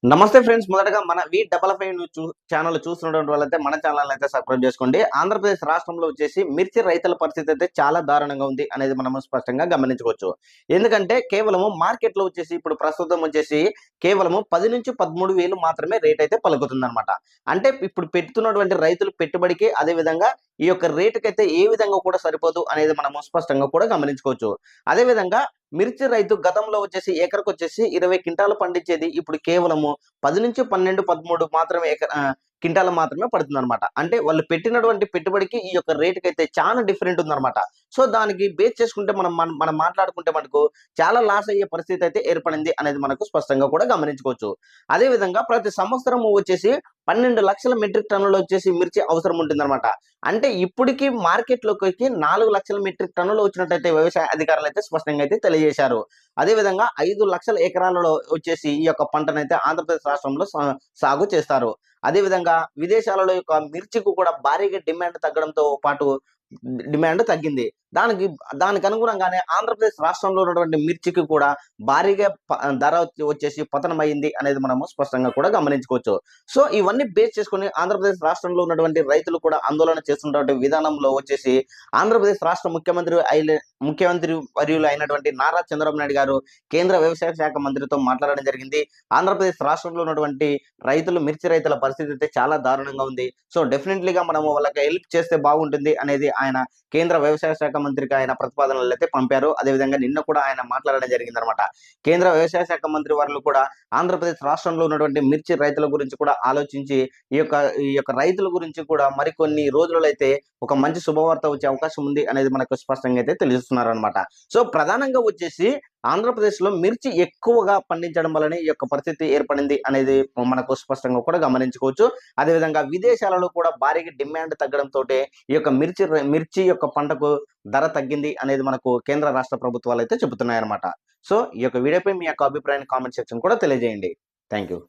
నమస్తే ఫ్రెండ్స్. మొదటగా మన V55 ఛానల్ చూస్తున్నటువంటి వాళ్ళైతే మన ఛానల్ అయితే సబ్స్క్రైబ్ చేసుకోండి. ఆంధ్రప్రదేశ్ రాష్ట్రంలో వచ్చేసి మిర్చి రైతుల పరిస్థితి అయితే చాలా దారుణంగా ఉంది అనేది మనము స్పష్టంగా గమనించుకోవచ్చు. ఎందుకంటే కేవలము మార్కెట్‌లో వచ్చేసి ఇప్పుడు ప్రస్తుతం వచ్చేసి కేవలము 10-13 వేలు మాత్రమే రేట్ అయితే పలుకుతుందన్నమాట. అంటే ఇప్పుడు పెడుతున్నటువంటి రైతులు పెట్టుబడికి అదే విధంగా ఈ యొక్క రేటుకైతే ఏ విధంగా కూడా సరిపోదు అనేది మనము స్పష్టంగా కూడా గమనించుకోవచ్చు. అదే విధంగా మిర్చి రైతు గతంలో వచ్చేసి ఎకరకొచ్చేసి 20 క్వింటాలు పండించేది ఇప్పుడు కేవలము 10-12, 13 మాత్రమే క్వింటాలు మాత్రమే పడుతుందన్నమాట. అంటే వాళ్ళు పెట్టినటువంటి పెట్టుబడికి ఈ యొక్క రేట్‌కైతే చానా డిఫరెంట్ ఉందన్నమాట. సో, దానికి బేస్ చేసుకుంటే మనం మాట్లాడుకుంటే మనకు చాలా లాస్ అయ్యే పరిస్థితి అయితే ఏర్పడింది అనేది మనకు స్పష్టంగా కూడా గమనించుకోవచ్చు. అదే విధంగా ప్రతి సంవత్సరము వచ్చేసి 12,00,000 మెట్రిక్ టన్నులు వచ్చేసి మిర్చి అవసరం ఉంటుందన్నమాట. అంటే ఇప్పటికి మార్కెట్‌లోకి 4,00,000 మెట్రిక్ టన్నులు వచ్చినట్టయితే వ్యవసాయ అధికారులైతే స్పష్టంగా అయితే తెలియజేశారు. అదే విధంగా 5,00,000 ఎకరాలలో వచ్చేసి ఈ యొక్క పంటనైతే ఆంధ్రప్రదేశ్ రాష్ట్రంలో సాగు చేస్తారు. అదే విధంగా విదేశాలలో యొక్క మిర్చికి కూడా భారీగా డిమాండ్ తగ్గడంతో పాటు డిమాండ్ తగ్గింది. దానికి దానికి అనుగుణంగానే ఆంధ్రప్రదేశ్ రాష్ట్రంలో ఉన్నటువంటి మిర్చికి కూడా భారీగా ధర వచ్చేసి పతనమయింది అనేది మనము స్పష్టంగా కూడా గమనించుకోవచ్చు. సో, ఇవన్నీ బేస్ చేసుకొని ఆంధ్రప్రదేశ్ రాష్ట్రంలో ఉన్నటువంటి రైతులు కూడా ఆందోళన చేస్తున్నటువంటి విధానంలో వచ్చేసి ఆంధ్రప్రదేశ్ రాష్ట్ర ముఖ్యమంత్రి వర్యులు అయినటువంటి నారా చంద్రబాబు నాయుడు గారు కేంద్ర వ్యవసాయ శాఖ మంత్రితో మాట్లాడడం జరిగింది. ఆంధ్రప్రదేశ్ రాష్ట్రంలో ఉన్నటువంటి మిర్చి రైతుల పరిస్థితి అయితే చాలా దారుణంగా ఉంది. సో, డెఫినెట్‌లీగా మనము వాళ్ళకి హెల్ప్ చేస్తే బాగుంటుంది అనేది ఆయన కేంద్ర వ్యవసాయ శాఖ మంత్రికి ఆయన ప్రతిపాదనలైతే పంపారు. అదేవిధంగా నిన్న కూడా ఆయన మాట్లాడడం జరిగిందనమాట. కేంద్ర వ్యవసాయ శాఖ మంత్రి వర్యులు కూడా ఆంధ్రప్రదేశ్ రాష్ట్రంలో ఉన్నటువంటి మిర్చి రైతుల గురించి కూడా ఆలోచించి ఈ యొక్క ఈ యొక్క రైతుల గురించి కూడా మరికొన్ని రోజులలో అయితే ఒక మంచి శుభవార్త వచ్చే అవకాశం ఉంది అనేది మనకు స్పష్టంగా అయితే తెలుస్తున్నారనమాట. సో, ప్రధానంగా వచ్చేసి ఆంధ్రప్రదేశ్‌లో మిర్చి ఎక్కువగా పండించడం వల్లనే ఈ యొక్క పరిస్థితి ఏర్పడింది అనేది మనకు స్పష్టంగా కూడా గమనించుకోవచ్చు. అదేవిధంగా విదేశాలలో కూడా భారీగా డిమాండ్ తగ్గడంతోటే ఈ యొక్క మిర్చి యొక్క పంటకు ధర తగ్గింది అనేది మనకు కేంద్ర రాష్ట్ర ప్రభుత్వాలైతే చెబుతున్నాయన్నమాట. సో, ఈ యొక్క వీడియోపై మీ యొక్క అభిప్రాయాన్ని కామెంట్ సెక్షన్ కూడా తెలియజేయండి. Thank you.